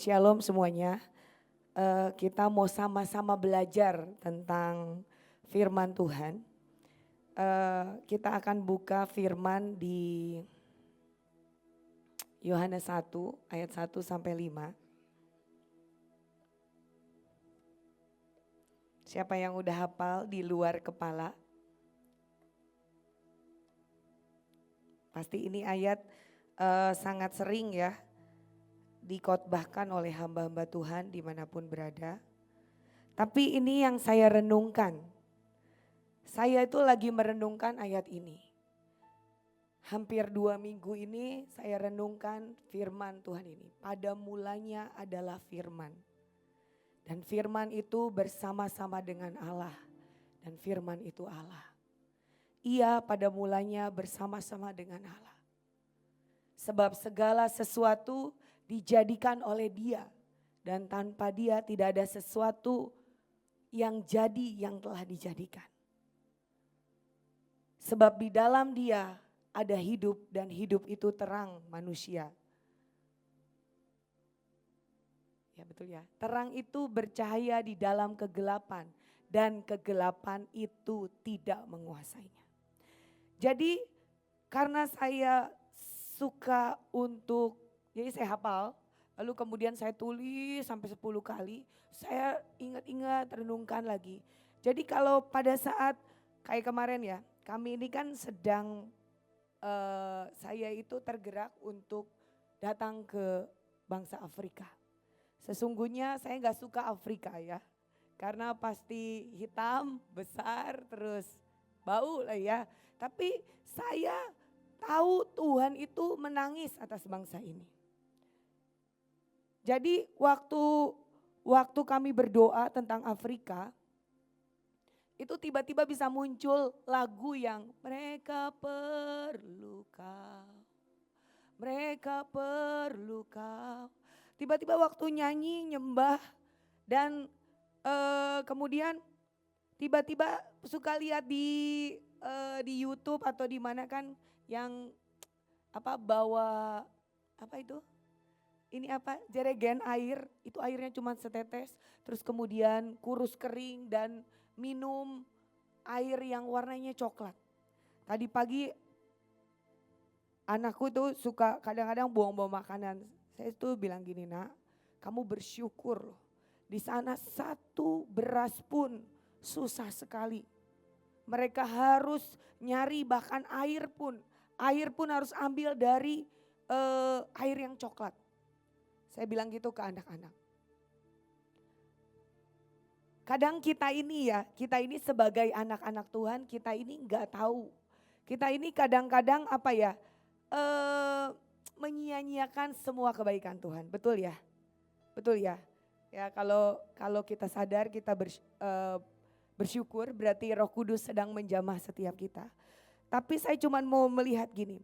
Shalom semuanya. Kita mau sama-sama belajar tentang firman Tuhan. Kita akan buka firman di Yohanes 1 ayat 1 sampai 5. Siapa yang udah hafal di luar kepala? Pasti ini ayat sangat sering ya dikotbahkan oleh hamba-hamba Tuhan dimanapun berada. Tapi ini yang saya renungkan. Saya itu lagi merenungkan ayat ini. Hampir 2 minggu ini saya renungkan firman Tuhan ini. Pada mulanya adalah firman. Dan firman itu bersama-sama dengan Allah. Dan firman itu Allah. Ia pada mulanya bersama-sama dengan Allah. Sebab segala sesuatu dijadikan oleh Dia, dan tanpa Dia tidak ada sesuatu yang jadi yang telah dijadikan. Sebab di dalam Dia ada hidup, dan hidup itu terang manusia. Ya betul ya. Terang itu bercahaya di dalam kegelapan, dan kegelapan itu tidak menguasainya. Jadi karena saya suka untuk, jadi saya hafal, lalu kemudian saya tulis sampai 10 kali, saya ingat-ingat, renungkan lagi. Jadi kalau pada saat kayak kemarin ya, kami ini kan sedang, saya itu tergerak untuk datang ke bangsa Afrika. Sesungguhnya saya gak suka Afrika ya, karena pasti hitam, besar, terus bau lah ya. Tapi saya tahu Tuhan itu menangis atas bangsa ini. Jadi waktu kami berdoa tentang Afrika, itu tiba-tiba bisa muncul lagu yang mereka perlu kau, mereka perlu kau. Tiba-tiba waktu nyanyi, nyembah, dan kemudian tiba-tiba suka lihat di YouTube atau di mana kan yang bawa itu? Ini jerigen air, itu airnya cuma setetes, terus kemudian kurus kering dan minum air yang warnanya coklat. Tadi pagi anakku tuh suka kadang-kadang buang-buang makanan. Saya tuh bilang gini, nak, kamu bersyukur loh. Di sana satu beras pun susah sekali. Mereka harus nyari bahkan air pun harus ambil dari air yang coklat. Saya bilang gitu ke anak-anak. Kadang kita ini sebagai anak-anak Tuhan, kita ini nggak tahu. Kita ini kadang-kadang menyia-nyiakan semua kebaikan Tuhan, betul ya? Betul ya? Ya kalau kita sadar, kita bersyukur, berarti Roh Kudus sedang menjamah setiap kita. Tapi saya cuma mau melihat gini.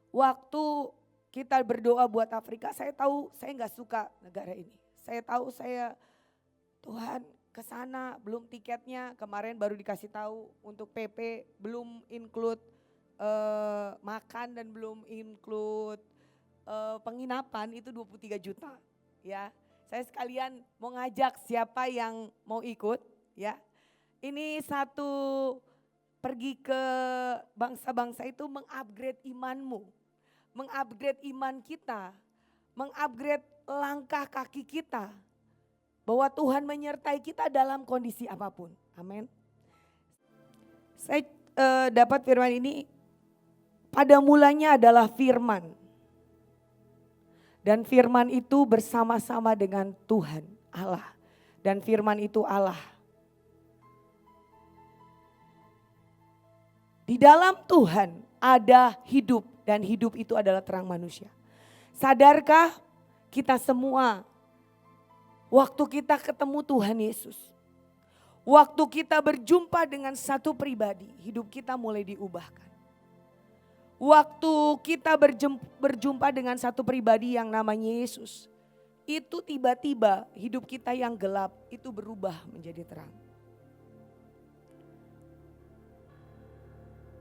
Waktu kita berdoa buat Afrika, saya tahu saya nggak suka negara ini. Saya tahu Tuhan ke sana belum tiketnya, kemarin baru dikasih tahu untuk PP belum include makan dan belum include penginapan, itu 23 juta ya. Saya sekalian mau ngajak siapa yang mau ikut ya. Ini satu, pergi ke bangsa-bangsa itu mengupgrade imanmu. Mengupgrade iman kita, mengupgrade langkah kaki kita. Bahwa Tuhan menyertai kita dalam kondisi apapun. Amin. Saya dapat firman ini, pada mulanya adalah firman. Dan firman itu bersama-sama dengan Tuhan Allah. Dan firman itu Allah. Di dalam Tuhan ada hidup, dan hidup itu adalah terang manusia. Sadarkah kita semua, waktu kita ketemu Tuhan Yesus, waktu kita berjumpa dengan satu pribadi, hidup kita mulai diubahkan. Waktu kita berjumpa dengan satu pribadi yang namanya Yesus, itu tiba-tiba hidup kita yang gelap itu berubah menjadi terang.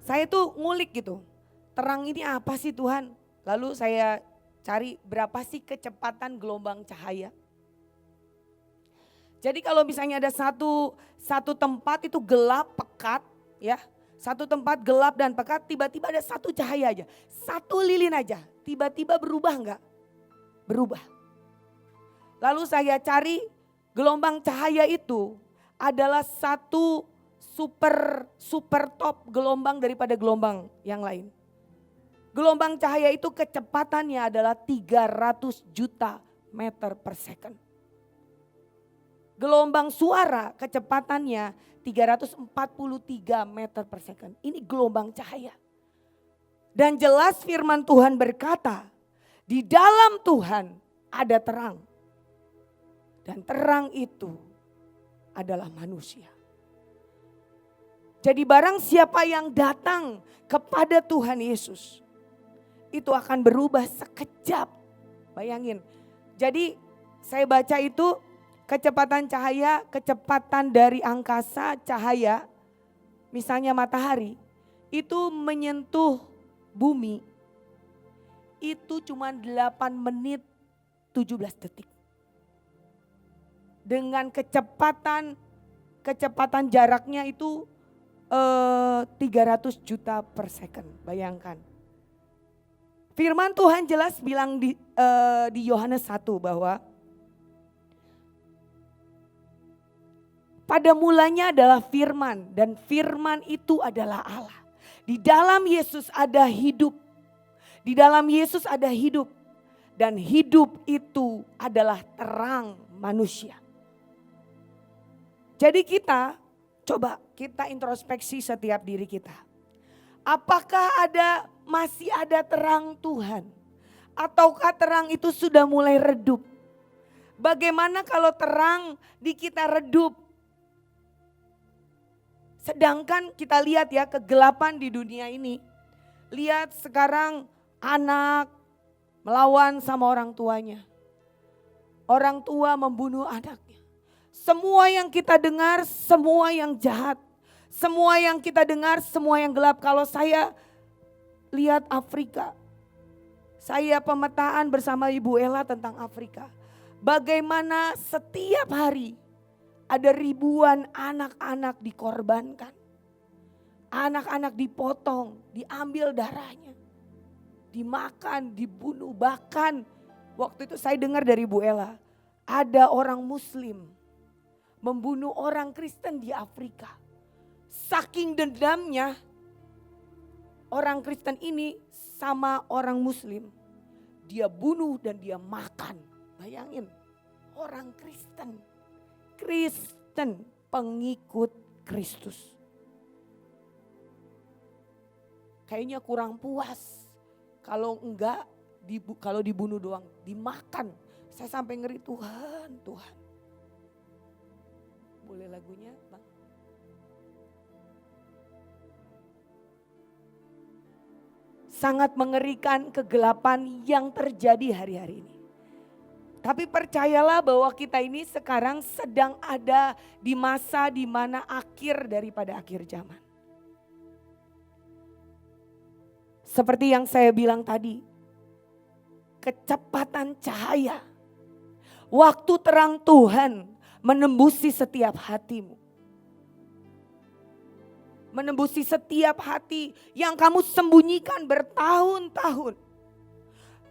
Saya tuh ngulik gitu, terang ini apa sih Tuhan? Lalu saya cari berapa sih kecepatan gelombang cahaya. Jadi kalau misalnya ada satu tempat itu gelap, pekat ya. Satu tempat gelap dan pekat, tiba-tiba ada satu cahaya aja. Satu lilin aja, tiba-tiba berubah enggak? Berubah. Lalu saya cari gelombang cahaya itu adalah satu super top gelombang daripada gelombang yang lain. Gelombang cahaya itu kecepatannya adalah 300 juta meter per second. Gelombang suara kecepatannya 343 meter per second. Ini gelombang cahaya. Dan jelas firman Tuhan berkata, di dalam Tuhan ada terang. Dan terang itu adalah manusia. Jadi barang siapa yang datang kepada Tuhan Yesus, itu akan berubah sekejap. Bayangin. Jadi saya baca itu kecepatan cahaya, kecepatan dari angkasa cahaya, misalnya matahari, itu menyentuh bumi, itu cuma 8 menit 17 detik. Dengan kecepatan jaraknya itu 300 juta per second, bayangkan. Firman Tuhan jelas bilang di Yohanes 1 bahwa pada mulanya adalah firman dan firman itu adalah Allah. Di dalam Yesus ada hidup. Di dalam Yesus ada hidup. Dan hidup itu adalah terang manusia. Jadi coba kita introspeksi setiap diri kita. Apakah masih ada terang Tuhan? Ataukah terang itu sudah mulai redup? Bagaimana kalau terang di kita redup? Sedangkan kita lihat ya kegelapan di dunia ini. Lihat sekarang anak melawan sama orang tuanya. Orang tua membunuh anaknya. Semua yang kita dengar, semua yang jahat. Semua yang kita dengar, semua yang gelap. Kalau saya lihat Afrika. Saya pemetaan bersama Ibu Ella tentang Afrika. Bagaimana setiap hari ada ribuan anak-anak dikorbankan. Anak-anak dipotong, diambil darahnya. Dimakan, dibunuh. Bahkan waktu itu saya dengar dari Bu Ella. Ada orang Muslim membunuh orang Kristen di Afrika. Saking dendamnya orang Kristen ini sama orang Muslim. Dia bunuh dan dia makan. Bayangin orang Kristen pengikut Kristus. Kayaknya kurang puas. Kalau enggak, kalau dibunuh doang, dimakan. Saya sampai ngeri, Tuhan. Boleh lagunya, Bang? Sangat mengerikan kegelapan yang terjadi hari-hari ini. Tapi percayalah bahwa kita ini sekarang sedang ada di masa di mana akhir daripada akhir zaman. Seperti yang saya bilang tadi, kecepatan cahaya, waktu terang Tuhan menembusi setiap hatimu. Menembusi setiap hati yang kamu sembunyikan bertahun-tahun.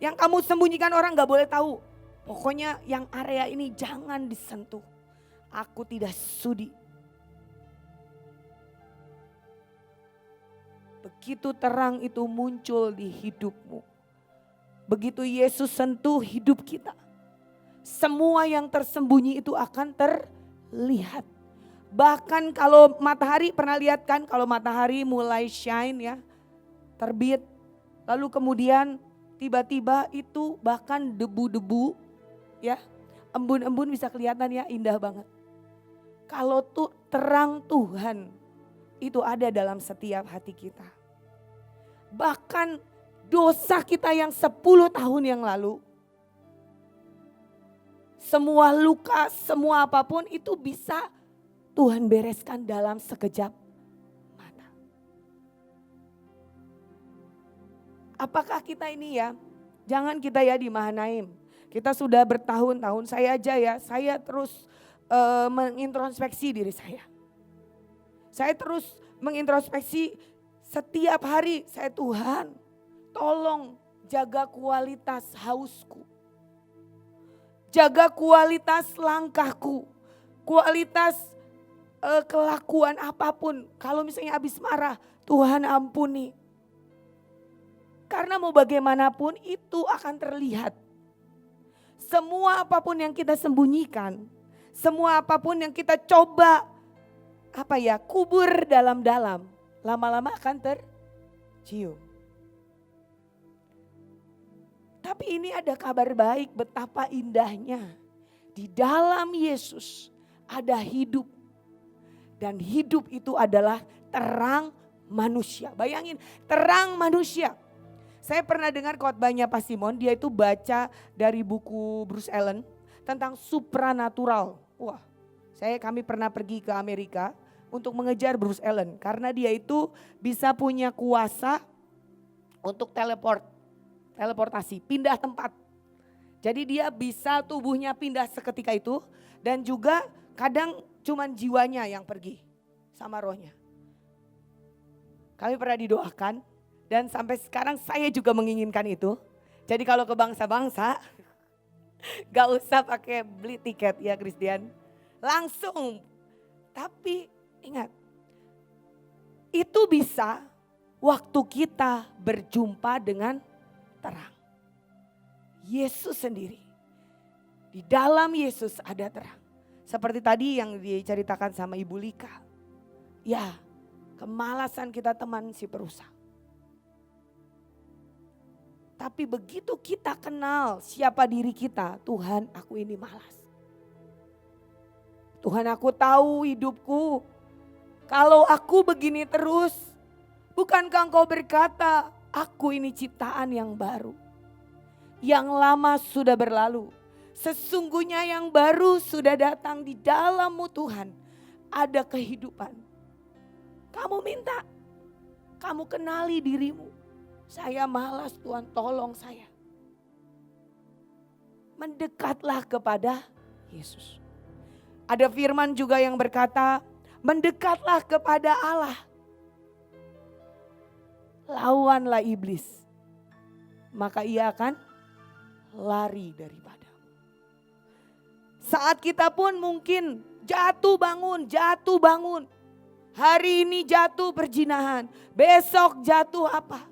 Yang kamu sembunyikan orang gak boleh tahu. Pokoknya yang area ini jangan disentuh. Aku tidak sudi. Begitu terang itu muncul di hidupmu. Begitu Yesus sentuh hidup kita. Semua yang tersembunyi itu akan terlihat. Bahkan kalau matahari, pernah lihat kan kalau matahari mulai shine ya. Terbit. Lalu kemudian tiba-tiba itu bahkan debu-debu. Ya, embun-embun bisa kelihatan ya, indah banget. Kalau tuh terang Tuhan itu ada dalam setiap hati kita. Bahkan dosa kita yang 10 tahun yang lalu, semua luka, semua apapun itu bisa Tuhan bereskan dalam sekejap mata. Apakah kita ini ya Jangan kita ya di Mahanaim. Kita sudah bertahun-tahun, saya aja ya, saya terus mengintrospeksi diri saya. Saya terus mengintrospeksi setiap hari, saya Tuhan tolong jaga kualitas hausku. Jaga kualitas langkahku, kualitas kelakuan apapun. Kalau misalnya habis marah, Tuhan ampuni. Karena mau bagaimanapun itu akan terlihat. Semua apapun yang kita sembunyikan, semua apapun yang kita coba kubur dalam-dalam, lama-lama akan tercium. Tapi ini ada kabar baik, betapa indahnya di dalam Yesus ada hidup. Dan hidup itu adalah terang manusia. Bayangin, terang manusia. Saya pernah dengar khotbahnya Pak Simon, dia itu baca dari buku Bruce Allen tentang supranatural. Wah, kami pernah pergi ke Amerika untuk mengejar Bruce Allen karena dia itu bisa punya kuasa untuk teleportasi, pindah tempat. Jadi dia bisa tubuhnya pindah seketika itu dan juga kadang cuman jiwanya yang pergi sama rohnya. Kami pernah didoakan dan sampai sekarang saya juga menginginkan itu. Jadi kalau ke bangsa-bangsa gak usah pakai beli tiket ya Christian. Langsung. Tapi ingat, itu bisa waktu kita berjumpa dengan terang. Yesus sendiri. Di dalam Yesus ada terang. Seperti tadi yang diceritakan sama Ibu Lika. Ya, kemalasan kita teman si perusak. Tapi begitu kita kenal siapa diri kita, Tuhan aku ini malas. Tuhan aku tahu hidupku. Kalau aku begini terus, bukankah Engkau berkata, aku ini ciptaan yang baru. Yang lama sudah berlalu. Sesungguhnya yang baru sudah datang di dalam-Mu Tuhan. Ada kehidupan. Kamu minta, kamu kenali dirimu. Saya malas Tuhan, tolong saya. Mendekatlah kepada Yesus. Ada firman juga yang berkata, mendekatlah kepada Allah. Lawanlah iblis. Maka ia akan lari daripada. Saat kita pun mungkin jatuh bangun. Hari ini jatuh perzinahan, besok jatuh apa.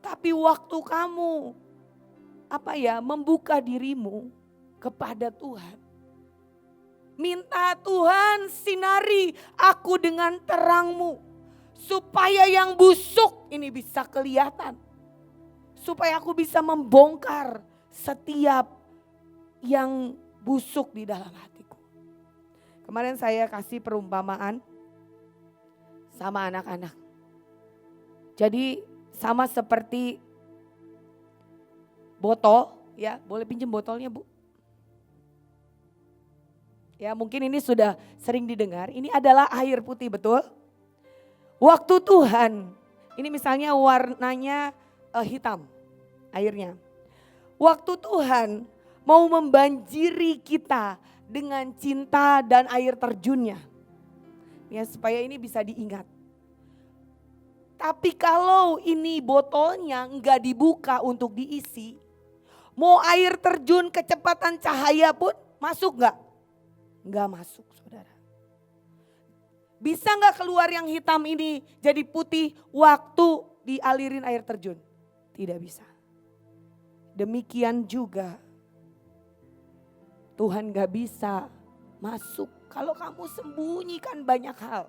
Tapi waktu kamu membuka dirimu kepada Tuhan. Minta Tuhan sinari aku dengan terang-Mu. Supaya yang busuk ini bisa kelihatan. Supaya aku bisa membongkar setiap yang busuk di dalam hatiku. Kemarin saya kasih perumpamaan sama anak-anak. Jadi sama seperti botol, ya boleh pinjam botolnya Bu. Ya mungkin ini sudah sering didengar, ini adalah air putih betul. Waktu Tuhan, ini misalnya warnanya hitam airnya. Waktu Tuhan mau membanjiri kita dengan cinta dan air terjunnya. Ya supaya ini bisa diingat. Tapi kalau ini botolnya enggak dibuka untuk diisi, mau air terjun kecepatan cahaya pun masuk enggak? Enggak masuk saudara. Bisa enggak keluar yang hitam ini jadi putih waktu dialirin air terjun? Tidak bisa. Demikian juga Tuhan enggak bisa masuk kalau kamu sembunyikan banyak hal.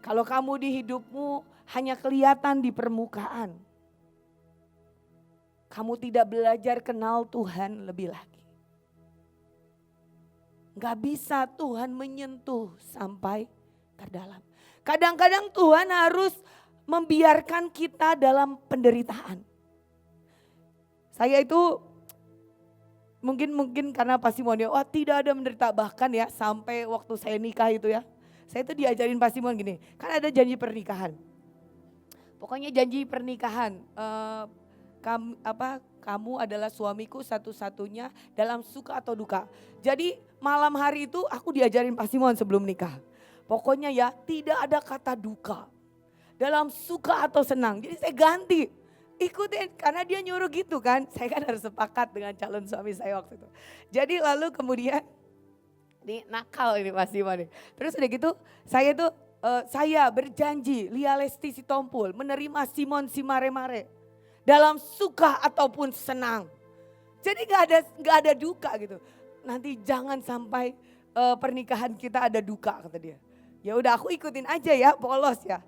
Kalau kamu di hidupmu hanya kelihatan di permukaan. Kamu tidak belajar kenal Tuhan lebih lagi. Gak bisa Tuhan menyentuh sampai terdalam. Kadang-kadang Tuhan harus membiarkan kita dalam penderitaan. Saya itu mungkin karena Pak Simon tidak ada menderita, bahkan ya sampai waktu saya nikah itu ya. Saya itu diajarin Pak Simon gini, kan ada janji pernikahan. Pokoknya janji pernikahan. Kamu adalah suamiku satu-satunya dalam suka atau duka. Jadi malam hari itu aku diajarin Pak Simon sebelum nikah. Pokoknya ya tidak ada kata duka. Dalam suka atau senang. Jadi saya ganti. Ikutin karena dia nyuruh gitu kan. Saya kan harus sepakat dengan calon suami saya waktu itu. Jadi lalu kemudian ini nakal ini Pak Simon nih. Terus udah gitu saya berjanji Lia Lesti Sitompul menerima Simon si mare-mare. Dalam suka ataupun senang. Jadi gak ada duka gitu. Nanti jangan sampai pernikahan kita ada duka kata dia. Ya udah aku ikutin aja ya, polos ya.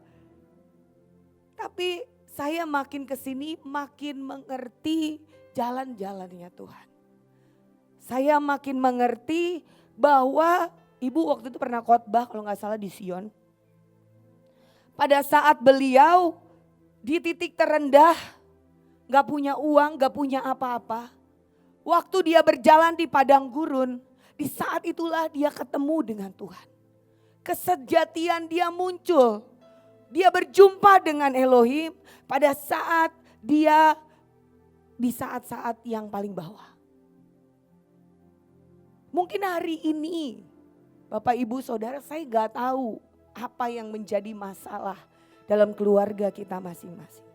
Tapi saya makin kesini makin mengerti jalan-jalannya Tuhan. Saya makin mengerti bahwa ibu waktu itu pernah khotbah kalau gak salah di Sion. Pada saat beliau di titik terendah, gak punya uang, gak punya apa-apa. Waktu dia berjalan di padang gurun, di saat itulah dia ketemu dengan Tuhan. Kesejatian dia muncul. Dia berjumpa dengan Elohim pada saat dia di saat-saat yang paling bawah. Mungkin hari ini Bapak Ibu Saudara saya gak tahu apa yang menjadi masalah dalam keluarga kita masing-masing.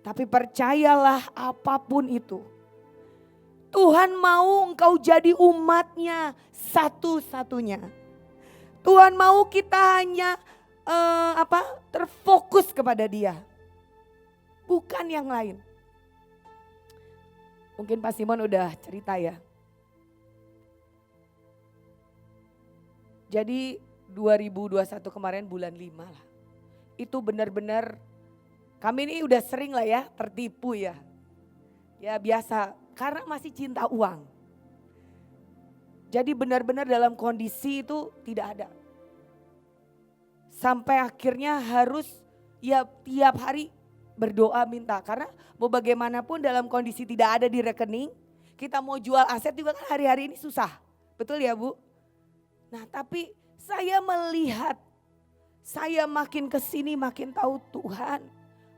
Tapi percayalah apapun itu. Tuhan mau engkau jadi umatnya satu-satunya. Tuhan mau kita hanya terfokus kepada Dia. Bukan yang lain. Mungkin Pak Simon udah cerita ya. Jadi 2021 kemarin bulan 5 lah. Itu benar-benar kami ini udah sering lah ya tertipu ya. Ya biasa karena masih cinta uang. Jadi benar-benar dalam kondisi itu tidak ada. Sampai akhirnya harus ya tiap hari berdoa minta. Karena mau bagaimanapun dalam kondisi tidak ada di rekening. Kita mau jual aset juga kan hari-hari ini susah. Betul ya Bu? Nah tapi saya melihat. Saya makin kesini makin tahu Tuhan.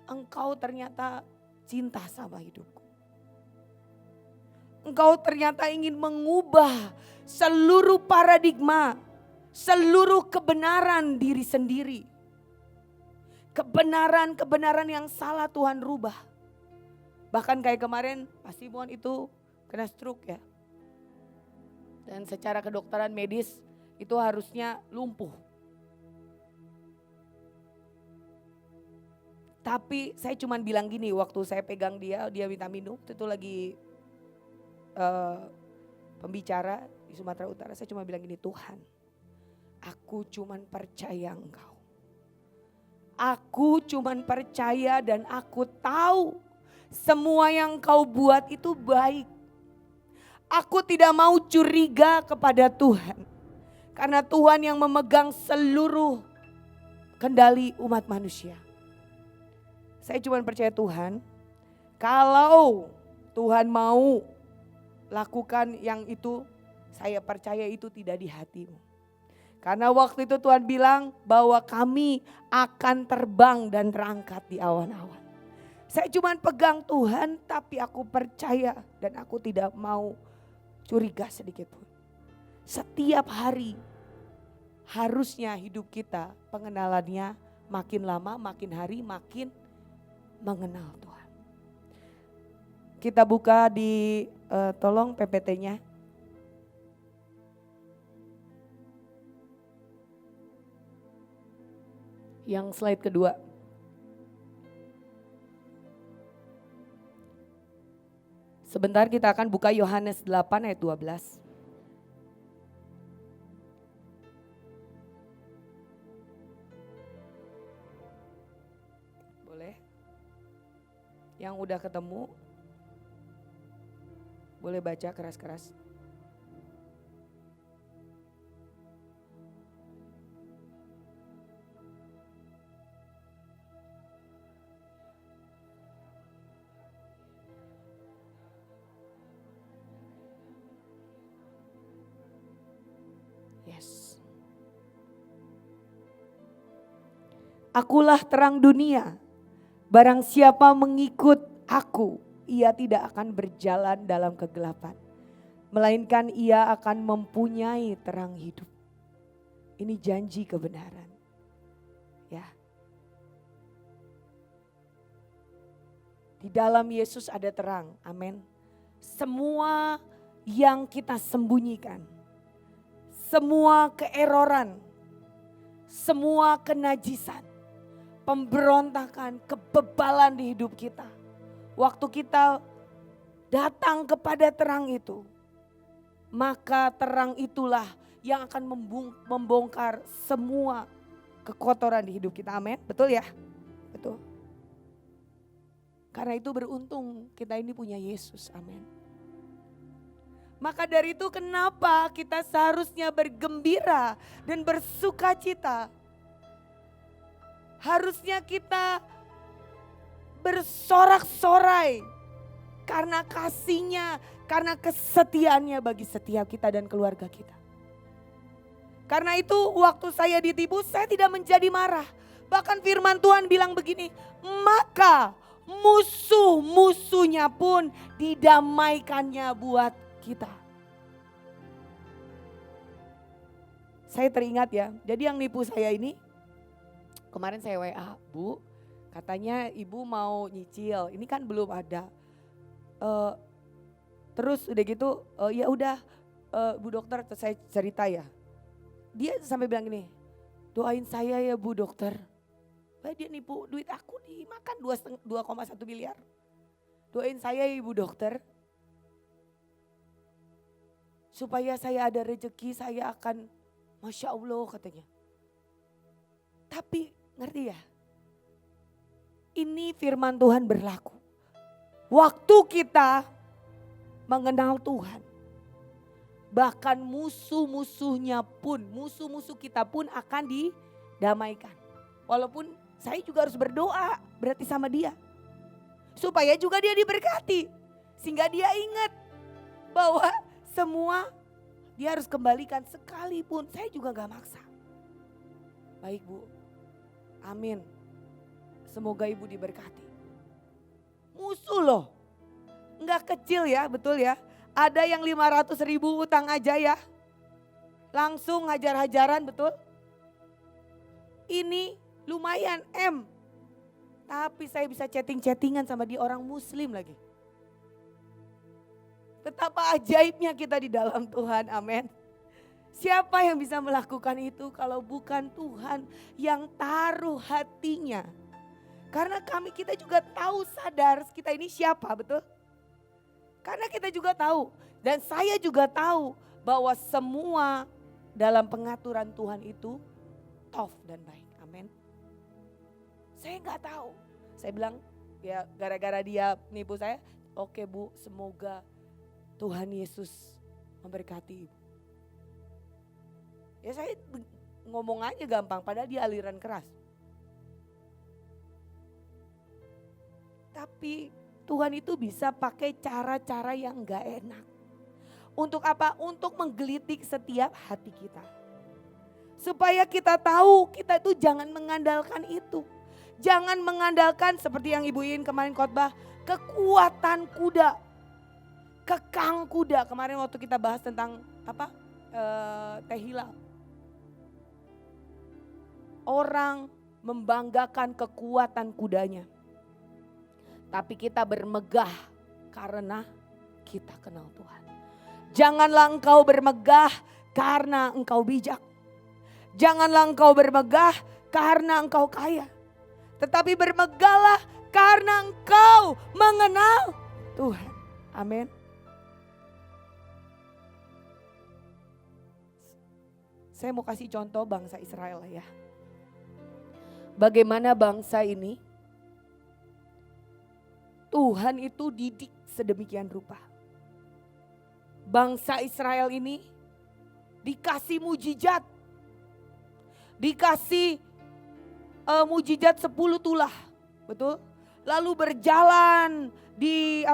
Engkau ternyata cinta sama hidupku. Engkau ternyata ingin mengubah seluruh paradigma, seluruh kebenaran diri sendiri. Kebenaran-kebenaran yang salah Tuhan rubah. Bahkan kayak kemarin Pak Simon itu kena stroke ya. Dan secara kedokteran medis itu harusnya lumpuh. Tapi saya cuma bilang gini waktu saya pegang dia minta minum, itu lagi pembicara di Sumatera Utara. Saya cuma bilang gini, Tuhan aku cuma percaya Engkau. Aku cuma percaya dan aku tahu semua yang Engkau buat itu baik. Aku tidak mau curiga kepada Tuhan. Karena Tuhan yang memegang seluruh kendali umat manusia. Saya cuma percaya Tuhan, kalau Tuhan mau lakukan yang itu, saya percaya itu tidak di hatimu. Karena waktu itu Tuhan bilang bahwa kami akan terbang dan terangkat di awan-awan. Saya cuma pegang Tuhan tapi aku percaya dan aku tidak mau curiga sedikit pun. Setiap hari harusnya hidup kita pengenalannya makin lama, makin hari makin mengenal Tuhan. Kita buka di tolong PPT-nya. Yang slide kedua. Sebentar kita akan buka Yohanes 8 ayat 12. Yang udah ketemu, boleh baca keras-keras. Yes. Akulah terang dunia. Barang siapa mengikut aku, ia tidak akan berjalan dalam kegelapan, melainkan ia akan mempunyai terang hidup. Ini janji kebenaran. Ya. Di dalam Yesus ada terang. Amin. Semua yang kita sembunyikan, semua keeroran, semua kenajisan, pemberontakan, kebebalan di hidup kita. Waktu kita datang kepada terang itu, maka terang itulah yang akan membongkar semua kekotoran di hidup kita. Amin. Betul ya? Betul. Karena itu beruntung kita ini punya Yesus. Amin. Maka dari itu kenapa kita seharusnya bergembira dan bersuka cita. Harusnya kita bersorak-sorai karena kasihnya, karena kesetiaannya bagi setiap kita dan keluarga kita. Karena itu waktu saya ditipu saya tidak menjadi marah. Bahkan firman Tuhan bilang begini, maka musuh-musuhnya pun didamaikannya buat kita. Saya teringat ya, jadi yang nipu saya ini, kemarin saya WA, Bu, katanya ibu mau nyicil, ini kan belum ada. Terus udah gitu, ya udah Bu Dokter, saya cerita ya. Dia sampai bilang gini, doain saya ya Bu Dokter. Dia nipu duit aku dimakan 2,1 miliar. Doain saya ya Ibu Dokter. Supaya saya ada rezeki, saya akan Masya Allah katanya. Tapi ngerti ya, ini firman Tuhan berlaku. Waktu kita mengenal Tuhan, bahkan musuh-musuhnya pun, musuh-musuh kita pun akan didamaikan. Walaupun saya juga harus berdoa berarti sama dia. Supaya juga dia diberkati. Sehingga dia ingat bahwa semua dia harus kembalikan sekalipun. Saya juga gak maksa. Baik Bu, amin. Semoga Ibu diberkati. Musuh loh, gak kecil ya, betul ya. Ada yang 500.000 utang aja ya. Langsung hajar-hajaran, betul. Ini lumayan M. Tapi saya bisa chatting-chattingan sama dia, orang muslim lagi. Betapa ajaibnya kita di dalam Tuhan, amin. Siapa yang bisa melakukan itu kalau bukan Tuhan yang taruh hatinya. Karena kita juga tahu, sadar kita ini siapa, betul? Karena kita juga tahu dan saya juga tahu bahwa semua dalam pengaturan Tuhan itu tof dan baik, amin. Saya nggak tahu, saya bilang ya gara-gara dia nipu saya, oke Bu, semoga Tuhan Yesus memberkati Ibu. Ya saya ngomong aja gampang, padahal dia aliran keras. Tapi Tuhan itu bisa pakai cara-cara yang gak enak. Untuk apa? Untuk menggelitik setiap hati kita. Supaya kita tahu kita itu jangan mengandalkan itu. Jangan mengandalkan seperti yang Ibu Iin kemarin khotbah, kekuatan kuda. Kekang kuda, kemarin waktu kita bahas tentang apa? Tehilal. Orang membanggakan kekuatan kudanya. Tapi kita bermegah karena kita kenal Tuhan. Janganlah engkau bermegah karena engkau bijak. Janganlah engkau bermegah karena engkau kaya. Tetapi bermegahlah karena engkau mengenal Tuhan. Amin. Saya mau kasih contoh bangsa Israel ya. Bagaimana bangsa ini Tuhan itu didik sedemikian rupa. Bangsa Israel ini dikasih mujizat. Dikasih mujizat 10 tulah. Betul? Lalu berjalan di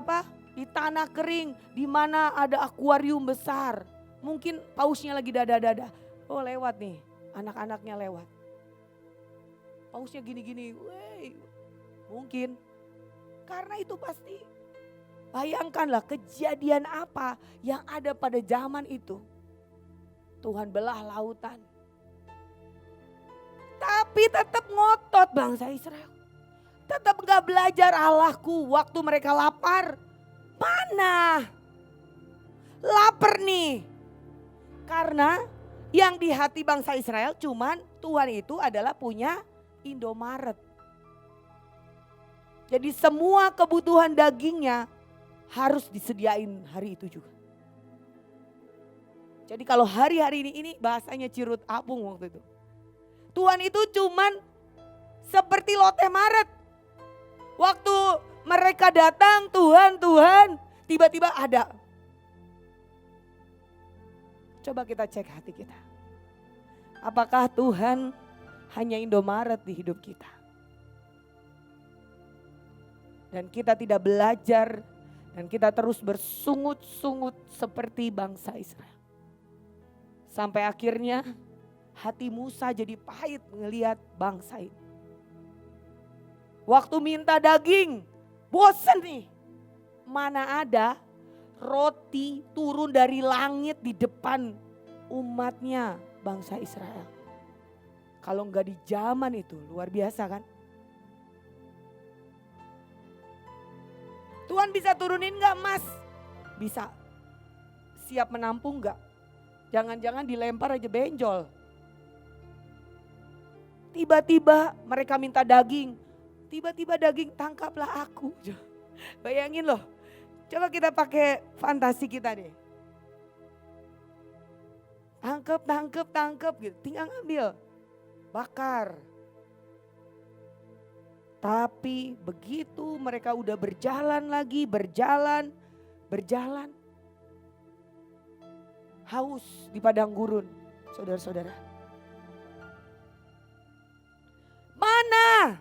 tanah kering di mana ada akuarium besar. Mungkin pausnya lagi dada-dada. Oh lewat nih, anak-anaknya lewat. pausnya gini-gini. Wey, mungkin. Karena itu pasti, bayangkanlah kejadian apa yang ada pada zaman itu. Tuhan belah lautan. Tapi tetap ngotot bangsa Israel. Tetap gak belajar Allahku waktu mereka lapar. Mana? Lapar nih. Karena yang di hati bangsa Israel cuman Tuhan itu adalah punya Indomaret. Jadi semua kebutuhan dagingnya harus disediain hari itu juga. Jadi kalau hari-hari ini bahasanya cirut apung waktu itu. Tuhan itu cuman seperti Lotte Maret. Waktu mereka datang, Tuhan, tiba-tiba ada. Coba kita cek hati kita. Apakah Tuhan hanya Indomaret di hidup kita? Dan kita tidak belajar dan kita terus bersungut-sungut seperti bangsa Israel. Sampai akhirnya hati Musa jadi pahit melihat bangsa ini. Waktu minta daging, bosen nih. Mana ada roti turun dari langit di depan umatnya bangsa Israel. Kalau enggak di zaman itu, luar biasa kan? Tuhan bisa turunin enggak Mas? Bisa. Siap menampung enggak? Jangan-jangan dilempar aja benjol. Tiba-tiba mereka minta daging. Tiba-tiba daging, tangkaplah aku. Bayangin loh. Coba kita pakai fantasi kita deh. Tangkep gitu. Tinggal ngambil. Bakar. Tapi begitu mereka udah berjalan lagi, berjalan. Haus di padang gurun, saudara-saudara. Mana?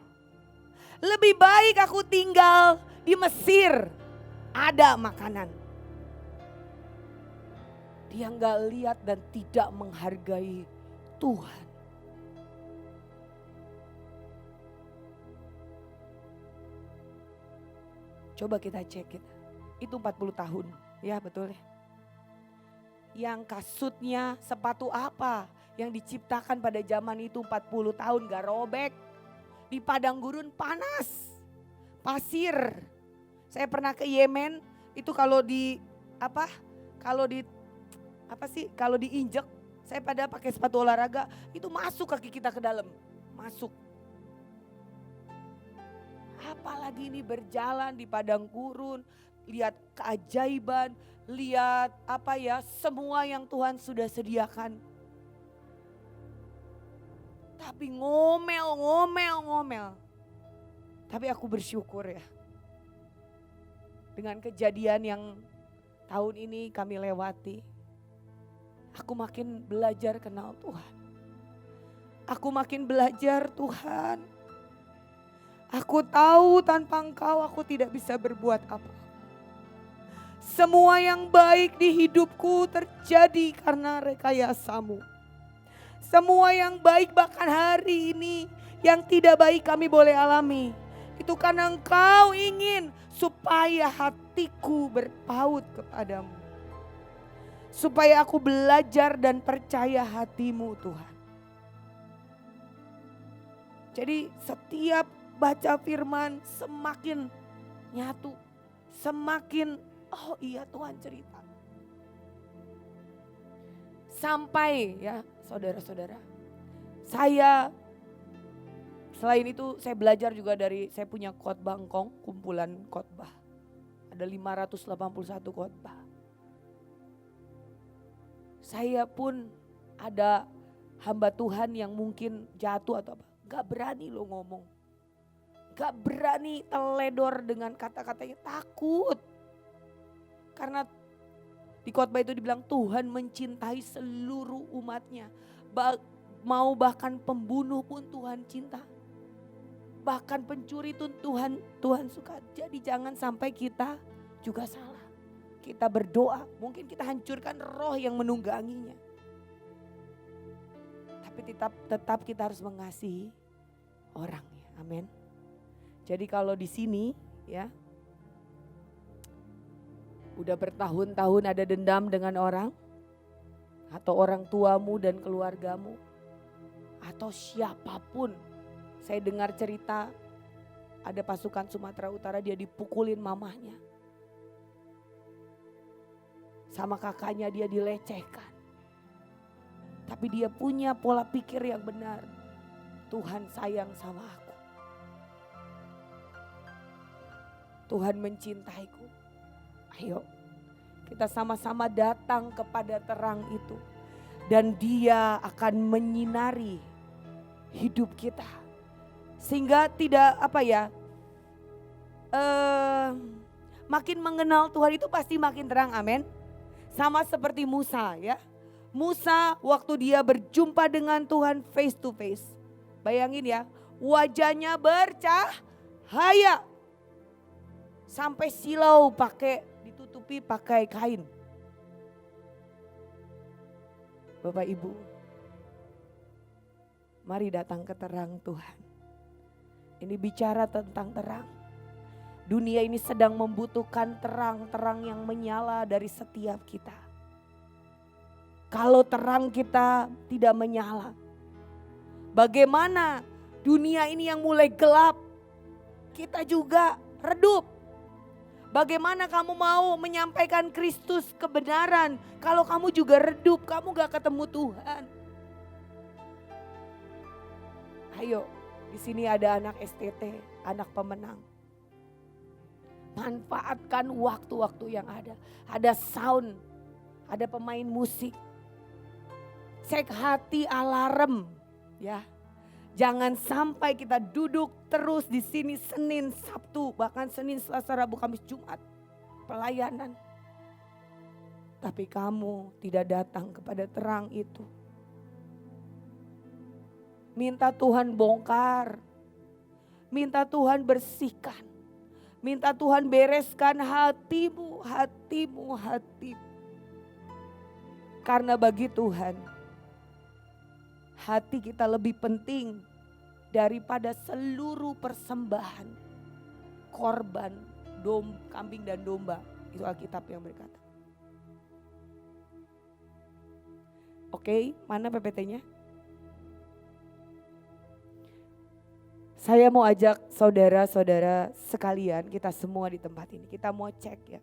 Lebih baik aku tinggal di Mesir, ada makanan. Dia nggak lihat dan tidak menghargai Tuhan. Coba kita cek kita. Itu 40 tahun, ya betul ya. Yang kasutnya sepatu apa yang diciptakan pada zaman itu 40 tahun gak robek. Di padang gurun panas, pasir. Saya pernah ke Yemen, itu kalau diinjek, saya pada pakai sepatu olahraga, itu masuk kaki kita ke dalam, masuk. Apalagi ini berjalan di padang gurun, lihat keajaiban, lihat semua yang Tuhan sudah sediakan. Tapi ngomel. Tapi aku bersyukur ya. Dengan kejadian yang tahun ini kami lewati. Aku makin belajar kenal Tuhan. Aku makin belajar Tuhan. Aku tahu tanpa Engkau aku tidak bisa berbuat apa. Semua yang baik di hidupku terjadi karena rekayasa-Mu. Semua yang baik bahkan hari ini yang tidak baik kami boleh alami. Itu karena Engkau ingin supaya hatiku berpaut kepadamu. Supaya aku belajar dan percaya hati-Mu Tuhan. Jadi setiap baca firman semakin nyatu. Semakin oh iya Tuhan cerita. Sampai ya saudara-saudara. Saya selain itu saya belajar juga saya punya khotbah engkong, kumpulan khotbah. Ada 581 khotbah. Saya pun ada hamba Tuhan yang mungkin jatuh atau apa. Gak berani lo ngomong. Gak berani teledor dengan kata-katanya, takut. Karena di khotbah itu dibilang Tuhan mencintai seluruh umatnya. Mau bahkan pembunuh pun Tuhan cinta. Bahkan pencuri itu Tuhan suka. Jadi jangan sampai kita juga salah. Kita berdoa, mungkin kita hancurkan roh yang menungganginya. Tapi tetap kita harus mengasihi orang. Amin. Jadi kalau di sini ya udah bertahun-tahun ada dendam dengan orang, atau orang tuamu dan keluargamu, atau siapapun. Saya dengar cerita ada pasukan Sumatera Utara dia dipukulin mamahnya. Sama kakaknya dia dilecehkan. Tapi dia punya pola pikir yang benar. Tuhan sayang sama aku. Tuhan mencintaiku. Ayo kita sama-sama datang kepada terang itu. Dan dia akan menyinari hidup kita. Sehingga tidak makin mengenal Tuhan itu pasti makin terang, amin. Sama seperti Musa ya. Musa waktu dia berjumpa dengan Tuhan face to face. Bayangin ya, wajahnya bercahaya. Sampai silau ditutupi pakai kain. Bapak Ibu, mari datang ke terang Tuhan. Ini bicara tentang terang. Dunia ini sedang membutuhkan terang-terang yang menyala dari setiap kita. Kalau terang kita tidak menyala, bagaimana dunia ini yang mulai gelap, kita juga redup. Bagaimana kamu mau menyampaikan Kristus kebenaran kalau kamu juga redup, kamu gak ketemu Tuhan. Ayo, di sini ada anak STT, anak pemenang. Manfaatkan waktu-waktu yang ada. Ada sound, ada pemain musik. Cek hati alarm ya. Jangan sampai kita duduk terus di sini Senin, Sabtu, bahkan Senin, Selasa, Rabu, Kamis, Jumat. Pelayanan. Tapi kamu tidak datang kepada terang itu. Minta Tuhan bongkar. Minta Tuhan bersihkan. Minta Tuhan bereskan hatimu. Karena bagi Tuhan, hati kita lebih penting daripada seluruh persembahan, korban, kambing dan domba. Itu Alkitab yang berkata. Oke, mana PPT-nya? Saya mau ajak saudara-saudara sekalian, kita semua di tempat ini. Kita mau cek ya.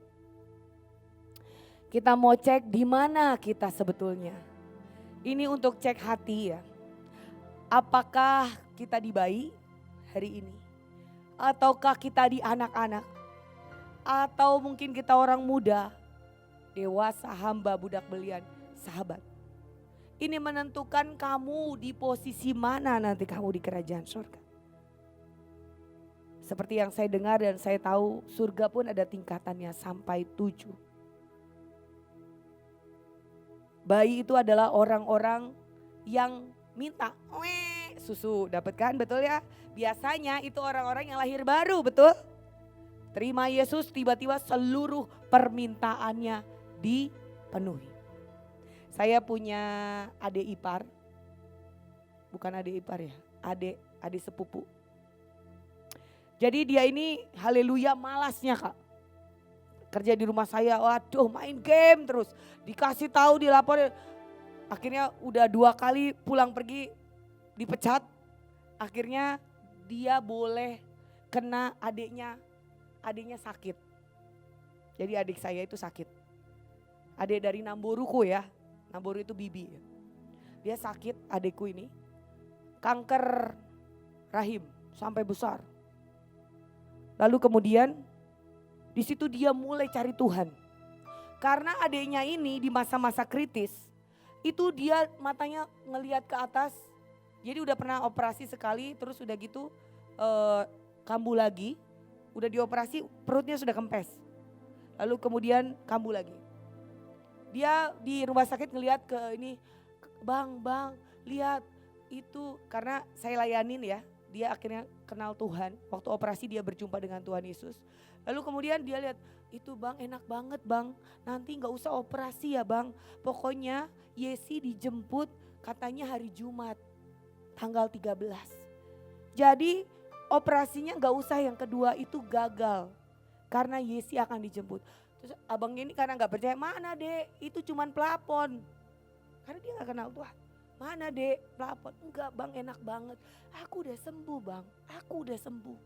Kita mau cek di mana kita sebetulnya. Ini untuk cek hati ya. Apakah kita di bayi hari ini? Ataukah kita di anak-anak? Atau mungkin kita orang muda, dewasa, hamba, budak belian, sahabat. Ini menentukan kamu di posisi mana nanti kamu di kerajaan surga. Seperti yang saya dengar dan saya tahu surga pun ada tingkatannya sampai 7. Bayi itu adalah orang-orang yang minta susu, dapat kan, betul ya? Biasanya itu orang-orang yang lahir baru, betul? Terima Yesus, tiba-tiba seluruh permintaannya dipenuhi. Saya punya adik ipar, bukan adik ipar ya, adik sepupu. Jadi dia ini haleluya malasnya Kak. Kerja di rumah saya, waduh main game terus. Dikasih tahu, dilaporin. Akhirnya udah 2 kali pulang pergi dipecat. Akhirnya dia boleh kena adiknya sakit. Jadi adik saya itu sakit. Adik dari Namboruku ya. Namboru itu bibi. Dia sakit adikku ini. Kanker rahim sampai besar. Lalu kemudian di situ dia mulai cari Tuhan. Karena adiknya ini di masa-masa kritis, itu dia matanya ngelihat ke atas. Jadi udah pernah operasi sekali, terus udah gitu kambuh lagi. Udah dioperasi, perutnya sudah kempes. Lalu kemudian kambuh lagi. Dia di rumah sakit ngelihat ke ini, bang lihat itu, karena saya layanin ya. Dia akhirnya kenal Tuhan, waktu operasi dia berjumpa dengan Tuhan Yesus. Lalu kemudian dia lihat, itu bang enak banget bang, nanti gak usah operasi ya bang. Pokoknya Yesi dijemput katanya hari Jumat, tanggal 13. Jadi operasinya gak usah yang kedua itu gagal. Karena Yesi akan dijemput. Terus abangnya ini karena gak percaya, mana dek itu cuman pelapon. Karena dia gak kenal Tuhan. Mana dek pelapon, enggak bang enak banget. Aku udah sembuh bang, aku udah sembuh.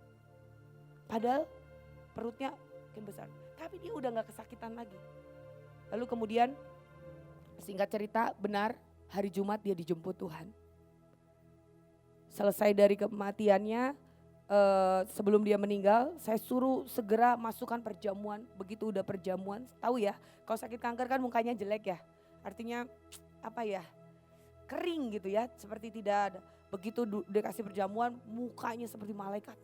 Padahal perutnya makin besar. Tapi dia udah gak kesakitan lagi. Lalu kemudian singkat cerita benar hari Jumat dia dijemput Tuhan. Selesai dari kematiannya, sebelum dia meninggal, saya suruh segera masukkan perjamuan. Begitu udah perjamuan, tahu ya, kalau sakit kanker kan mukanya jelek ya. Artinya apa ya, kering gitu ya, seperti tidak ada. Begitu dikasih perjamuan, mukanya seperti malaikat.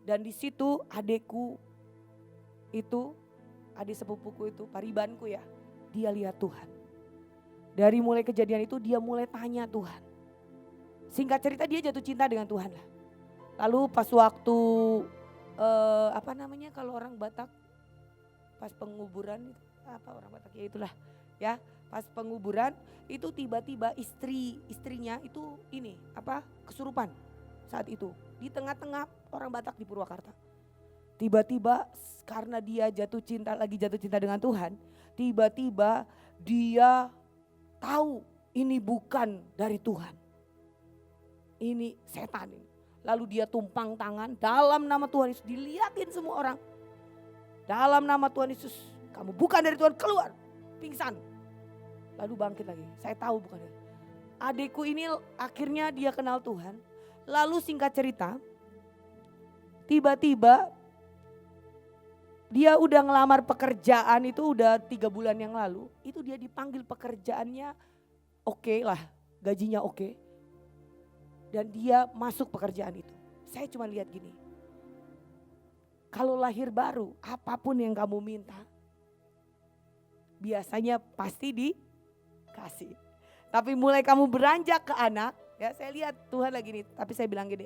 Dan di situ adekku itu, adik sepupuku itu, paribanku ya, dia lihat Tuhan. Dari mulai kejadian itu dia mulai tanya Tuhan. Singkat cerita dia jatuh cinta dengan Tuhan lah. Lalu pas waktu apa namanya kalau orang Batak pas penguburan itu apa orang Batak ya itulah ya, pas penguburan itu tiba-tiba istrinya itu ini apa kesurupan saat itu di tengah-tengah orang Batak di Purwakarta. Tiba-tiba karena dia jatuh cinta dengan Tuhan, tiba-tiba dia tahu ini bukan dari Tuhan. Ini setan ini. Lalu dia tumpang tangan dalam nama Tuhan Yesus, dilihatin semua orang. Dalam nama Tuhan Yesus, kamu bukan dari Tuhan, keluar. Pingsan. Lalu bangkit lagi, saya tahu bukan dari. Adikku ini akhirnya dia kenal Tuhan. Lalu singkat cerita, tiba-tiba dia udah ngelamar pekerjaan itu udah 3 bulan yang lalu. Itu dia dipanggil pekerjaannya oke lah, gajinya oke. Dan dia masuk pekerjaan itu. Saya cuma lihat gini. Kalau lahir baru, apapun yang kamu minta, biasanya pasti dikasih. Tapi mulai kamu beranjak ke anak, ya saya lihat Tuhan lagi nih. Tapi saya bilang gini,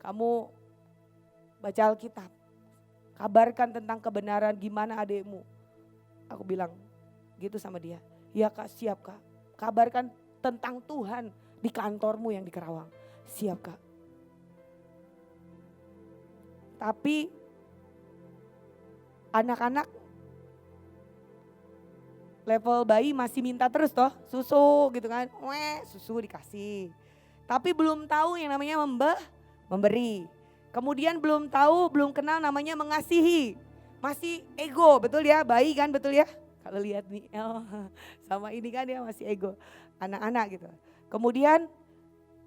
kamu baca Alkitab. Kabarkan tentang kebenaran gimana adekmu. Aku bilang gitu sama dia. Ya kak, siap kak. Kabarkan tentang Tuhan di kantormu yang di Kerawang. Siap kak. Tapi anak-anak level bayi masih minta terus toh susu gitu kan. Susu dikasih. Tapi belum tahu yang namanya memberi. Kemudian belum tahu, belum kenal namanya mengasihi. Masih ego, betul ya? Bayi kan, betul ya? Kalau lihat nih, sama ini kan dia masih ego. Anak-anak gitu. Kemudian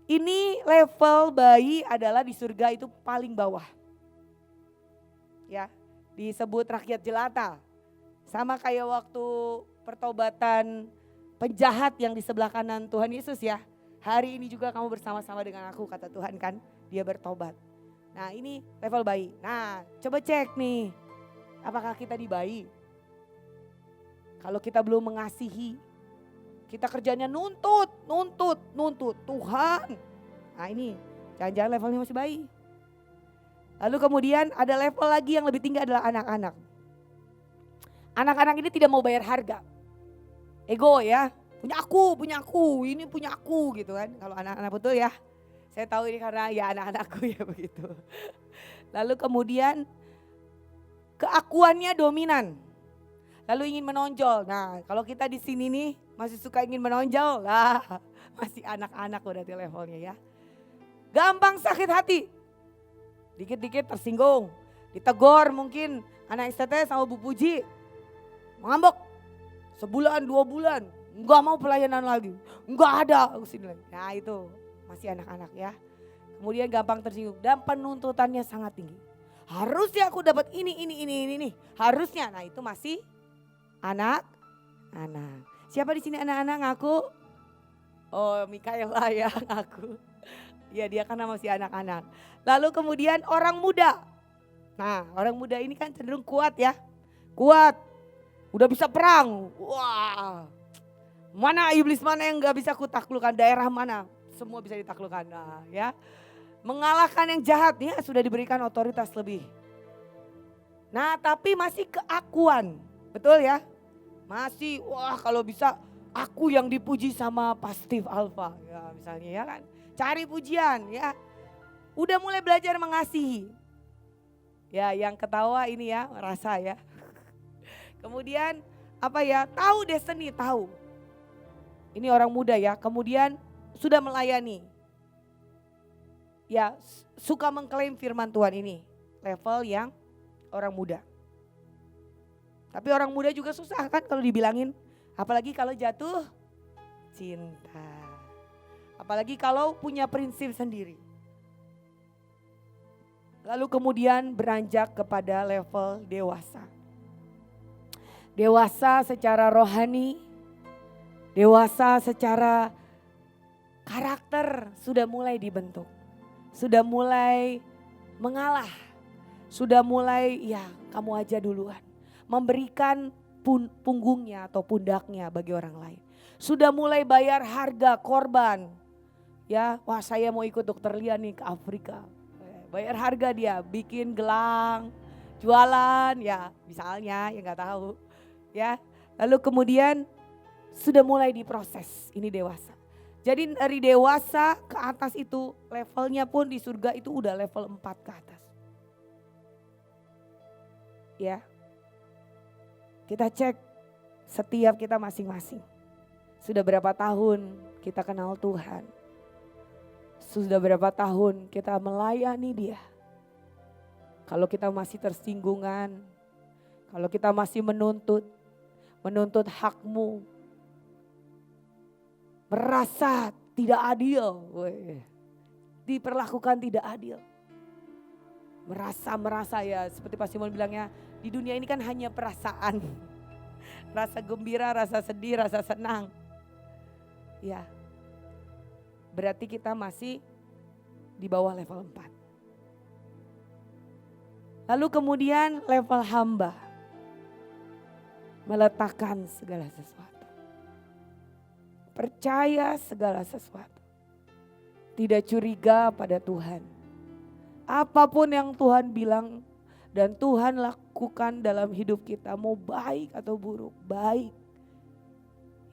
ini level bayi adalah di surga itu paling bawah. Ya, disebut rakyat jelata. Sama kayak waktu pertobatan penjahat yang di sebelah kanan Tuhan Yesus ya. Hari ini juga kamu bersama-sama dengan aku, kata Tuhan kan. Dia bertobat. Nah ini level bayi. Nah coba cek nih, apakah kita di bayi? Kalau kita belum mengasihi, kita kerjanya nuntut Tuhan. Nah ini jangan-jangan levelnya masih bayi. Lalu kemudian ada level lagi yang lebih tinggi adalah anak-anak. Anak-anak ini tidak mau bayar harga. Ego ya, punya aku, ini punya aku gitu kan. Kalau anak-anak betul ya. Saya tahu ini karena ya anak-anakku ya begitu. Lalu kemudian keakuannya dominan. Lalu ingin menonjol. Nah kalau kita di sini nih masih suka ingin menonjol lah. Masih anak-anak udah di levelnya ya. Gampang sakit hati. Dikit-dikit tersinggung. Ditegur mungkin anak STT sama Bu Puji. Ngambek. Sebulan 2 bulan. Enggak mau pelayanan lagi. Enggak ada. Nah itu. Masih anak-anak ya. Kemudian gampang tersinggung dan penuntutannya sangat tinggi. Harusnya aku dapat ini. Harusnya. Nah itu masih anak-anak. Siapa di sini anak-anak ngaku? Oh Mikaela ya ngaku. Ya dia karena masih anak-anak. Lalu kemudian orang muda. Nah orang muda ini kan cenderung kuat ya. Kuat. Udah bisa perang. Wah. Mana iblis mana yang gak bisa kutaklukkan, daerah mana? Semua bisa ditaklukkan. Nah, ya. Mengalahkan yang jahat ya sudah diberikan otoritas lebih. Nah tapi masih keakuan. Betul ya? Masih wah kalau bisa aku yang dipuji sama Pastif Alfa. Ya misalnya ya kan. Cari pujian ya. Udah mulai belajar mengasihi. Ya, yang ketawa ini ya, rasa ya. Kemudian apa ya? Tahu destiny, tahu. Ini orang muda ya. Kemudian sudah melayani. Ya, suka mengklaim firman Tuhan ini. Level yang orang muda. Tapi orang muda juga susah kan kalau dibilangin. Apalagi kalau jatuh cinta. Apalagi kalau punya prinsip sendiri. Lalu kemudian beranjak kepada level dewasa. Dewasa secara rohani, dewasa secara karakter sudah mulai dibentuk. Sudah mulai mengalah, sudah mulai ya kamu aja duluan. Memberikan punggungnya atau pundaknya bagi orang lain. Sudah mulai bayar harga korban. Ya, wah saya mau ikut dokter Lia nih ke Afrika. Bayar harga dia, bikin gelang, jualan ya misalnya ya nggak tahu. Ya, lalu kemudian sudah mulai diproses, ini dewasa. Jadi dari dewasa ke atas itu levelnya pun di surga itu udah level 4 ke atas. Ya, kita cek setiap kita masing-masing. Sudah berapa tahun kita kenal Tuhan. Sudah berapa tahun kita melayani Dia. Kalau kita masih tersinggungan, kalau kita masih menuntut hakmu, merasa tidak adil, diperlakukan tidak adil. Merasa ya seperti Pak Simon bilangnya, di dunia ini kan hanya perasaan. Rasa gembira, rasa sedih, rasa senang. Ya, berarti kita masih di bawah level 4. Lalu kemudian level hamba. Meletakkan segala sesuatu. Percaya segala sesuatu. Tidak curiga pada Tuhan. Apapun yang Tuhan bilang dan Tuhan lakukan dalam hidup kita, mau baik atau buruk, baik.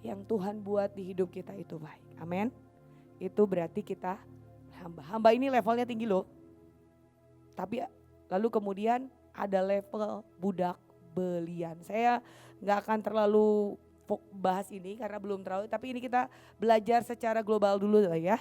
Yang Tuhan buat di hidup kita itu baik. Amin. Itu berarti kita hamba. Hamba ini levelnya tinggi loh. Tapi lalu kemudian ada level budak belian. Saya gak akan terlalu bahas ini karena belum terlalu. Tapi ini kita belajar secara global dulu lah ya.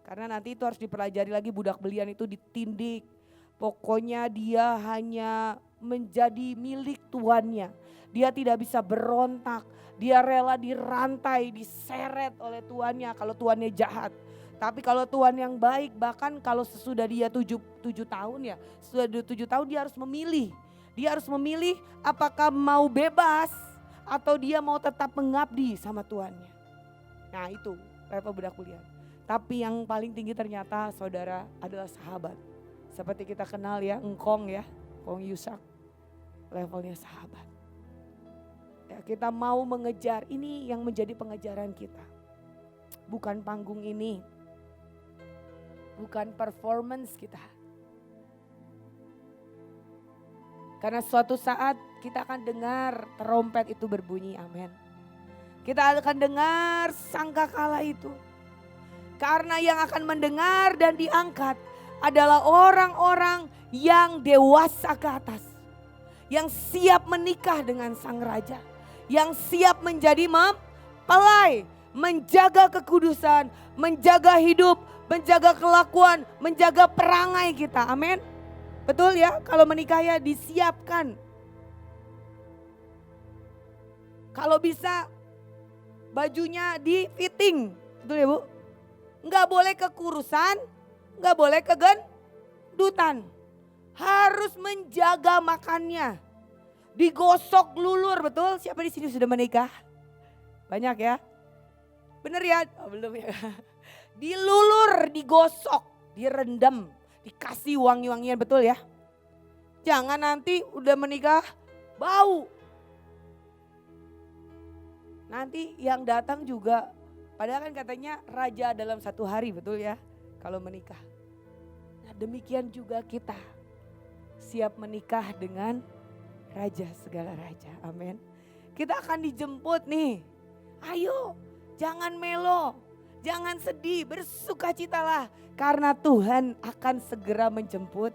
Karena nanti itu harus dipelajari lagi, budak belian itu ditindik. Pokoknya dia hanya menjadi milik tuannya. Dia tidak bisa berontak. Dia rela dirantai, diseret oleh tuannya kalau tuannya jahat. Tapi kalau Tuhan yang baik, bahkan kalau sesudah dia 7 tahun ya, sudah 7 tahun dia harus memilih. Dia harus memilih apakah mau bebas atau dia mau tetap mengabdi sama tuannya. Nah itu level budak belian. Tapi yang paling tinggi ternyata saudara adalah sahabat. Seperti kita kenal ya, Engkong ya, Kong Yusak. Levelnya sahabat. Ya, kita mau mengejar, ini yang menjadi pengejaran kita. Bukan panggung ini. Bukan performance kita. Karena suatu saat kita akan dengar trompet itu berbunyi, amin. Kita akan dengar sangkakala itu. Karena yang akan mendengar dan diangkat adalah orang-orang yang dewasa ke atas. Yang siap menikah dengan sang raja. Yang siap menjadi mempelai. Menjaga kekudusan, menjaga hidup, menjaga kelakuan, menjaga perangai kita. Amin. Betul ya, kalau menikah ya disiapkan. Kalau bisa bajunya di fitting. Betul ya Bu? Enggak boleh kekurusan, enggak boleh kegendutan. Harus menjaga makannya. Digosok lulur, betul? Siapa di sini sudah menikah? Banyak ya? Bener ya? Oh, belum ya. Dilulur, digosok, direndam, dikasih wangi-wangian, betul ya? Jangan nanti udah menikah bau. Nanti yang datang juga, padahal kan katanya raja dalam 1 hari, betul ya? Kalau menikah. Nah demikian juga kita siap menikah dengan raja segala raja, amin. Kita akan dijemput nih, ayo jangan melo. Jangan sedih, bersukacitalah karena Tuhan akan segera menjemput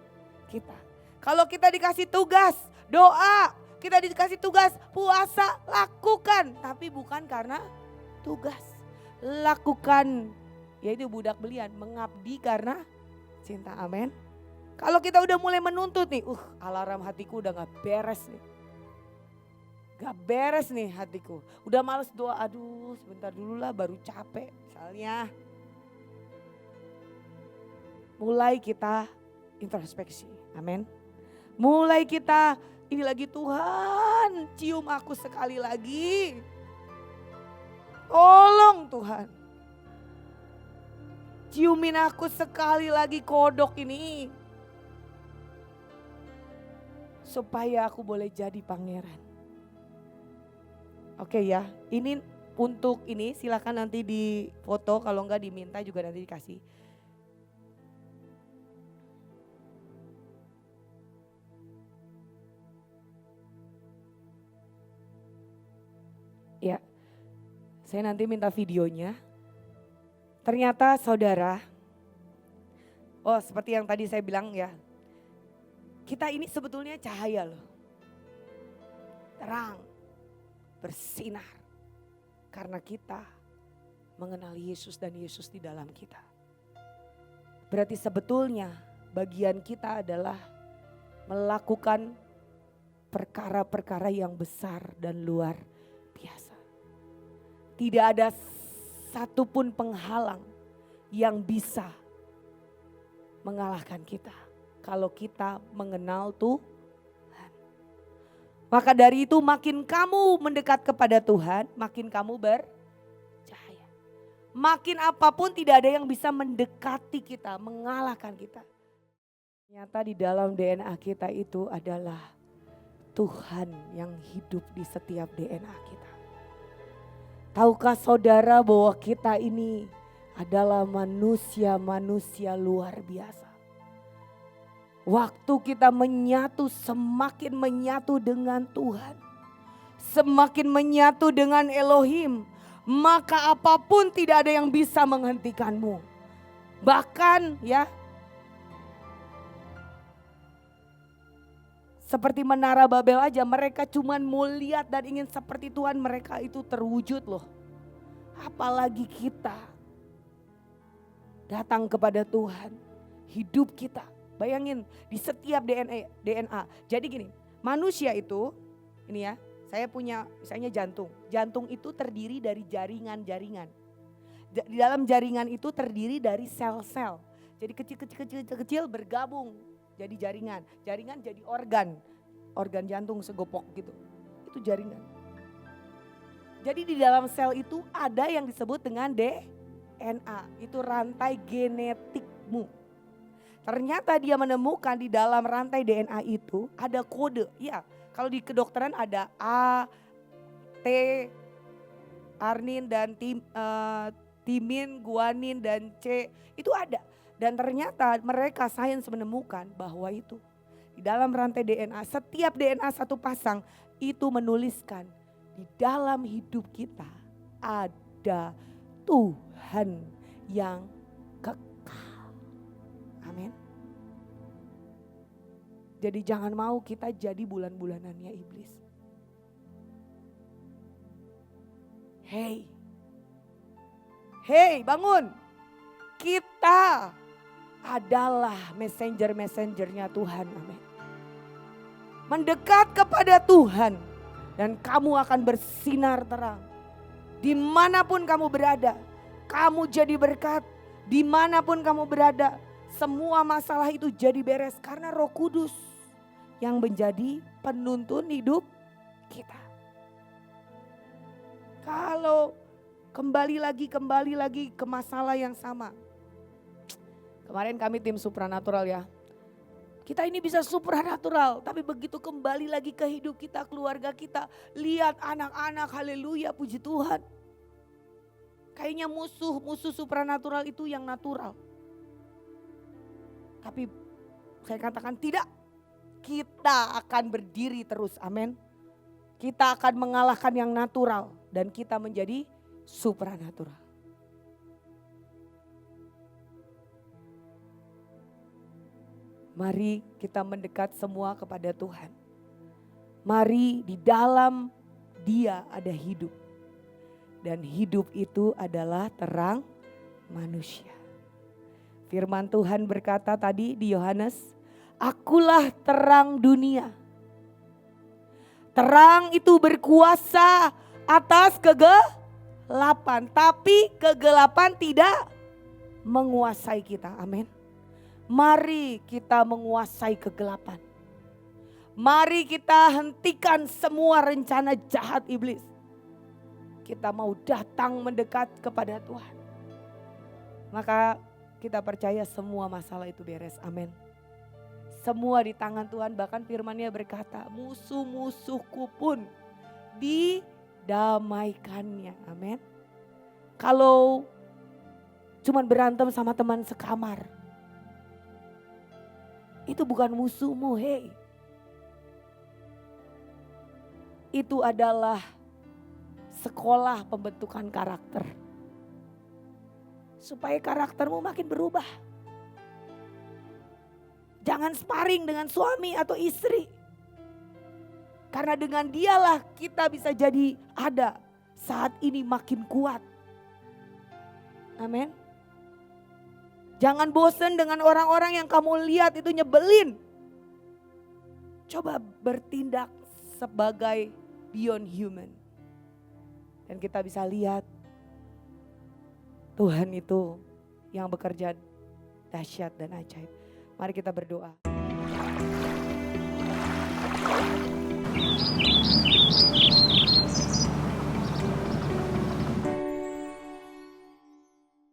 kita. Kalau kita dikasih tugas, doa, kita dikasih tugas, puasa, lakukan. Tapi bukan karena tugas. Lakukan, yaitu budak belian, mengabdi karena cinta, amin. Kalau kita udah mulai menuntut nih, alarm hatiku udah gak beres nih. Gak beres nih hatiku. Udah males doa, aduh sebentar dulu lah baru capek misalnya. Mulai kita introspeksi, amin. Mulai kita, ini lagi Tuhan cium aku sekali lagi. Tolong Tuhan. Ciumin aku sekali lagi kodok ini. Supaya aku boleh jadi pangeran. Oke ya, ini untuk ini silakan nanti di foto, kalau enggak diminta juga nanti dikasih. Ya, saya nanti minta videonya. Ternyata saudara, seperti yang tadi saya bilang ya, kita ini sebetulnya cahaya loh. Terang. Bersinar karena kita mengenal Yesus dan Yesus di dalam kita. Berarti sebetulnya bagian kita adalah melakukan perkara-perkara yang besar dan luar biasa. Tidak ada satupun penghalang yang bisa mengalahkan kita kalau kita mengenal Tuhan. Maka dari itu makin kamu mendekat kepada Tuhan, makin kamu bercahaya. Makin apapun tidak ada yang bisa mendekati kita, mengalahkan kita. Ternyata di dalam DNA kita itu adalah Tuhan yang hidup di setiap DNA kita. Tahukah saudara bahwa kita ini adalah manusia-manusia luar biasa. Waktu kita menyatu, semakin menyatu dengan Tuhan. Semakin menyatu dengan Elohim. Maka apapun tidak ada yang bisa menghentikanmu. Bahkan ya. Seperti Menara Babel aja, mereka cuman mau lihat dan ingin seperti Tuhan, mereka itu terwujud loh. Apalagi kita datang kepada Tuhan, hidup kita. Bayangin di setiap DNA. Jadi gini, manusia itu, ini ya, saya punya misalnya jantung. Jantung itu terdiri dari jaringan-jaringan. Di dalam jaringan itu terdiri dari sel-sel. Jadi kecil-kecil bergabung jadi jaringan. Jaringan jadi organ. Organ jantung segopok gitu. Itu jaringan. Jadi di dalam sel itu ada yang disebut dengan DNA. Itu rantai genetikmu. Ternyata dia menemukan di dalam rantai DNA itu ada kode. Ya, kalau di kedokteran ada A, T, arnin dan timin, guanin dan C. Itu ada. Dan ternyata mereka sains menemukan bahwa itu di dalam rantai DNA, setiap DNA satu pasang itu menuliskan di dalam hidup kita ada Tuhan yang kekal. Amin. Jadi jangan mau kita jadi bulan-bulanannya iblis. Hey, bangun. Kita adalah messenger-messengernya Tuhan. Amin. Mendekat kepada Tuhan dan kamu akan bersinar terang. Dimanapun kamu berada, kamu jadi berkat. Dimanapun kamu berada, semua masalah itu jadi beres karena Roh Kudus yang menjadi penuntun hidup kita. Kalau kembali lagi ke masalah yang sama. Kemarin kami tim supranatural ya. Kita ini bisa supranatural, tapi begitu kembali lagi ke hidup kita, keluarga kita, lihat anak-anak, haleluya, puji Tuhan. Kayaknya musuh supranatural itu yang natural. Tapi saya katakan tidak, kita akan berdiri terus, amin. Kita akan mengalahkan yang natural dan kita menjadi supranatural. Mari kita mendekat semua kepada Tuhan. Mari di dalam Dia ada hidup. Dan hidup itu adalah terang manusia. Firman Tuhan berkata tadi di Yohanes, akulah terang dunia. Terang itu berkuasa atas kegelapan, tapi kegelapan tidak menguasai kita. Amin. Mari kita menguasai kegelapan. Mari kita hentikan semua rencana jahat iblis. Kita mau datang mendekat kepada Tuhan. Maka kita percaya semua masalah itu beres. Amin. Semua di tangan Tuhan, bahkan firman-Nya berkata, musuh-musuhku pun didamaikannya. Amin. Kalau cuman berantem sama teman sekamar, itu bukan musuhmu, hei. Itu adalah sekolah pembentukan karakter. Supaya karaktermu makin berubah. Jangan sparring dengan suami atau istri. Karena dengan dialah kita bisa jadi ada saat ini makin kuat. Amin. Jangan bosan dengan orang-orang yang kamu lihat itu nyebelin. Coba bertindak sebagai beyond human. Dan kita bisa lihat Tuhan itu yang bekerja dahsyat dan ajaib. Mari kita berdoa.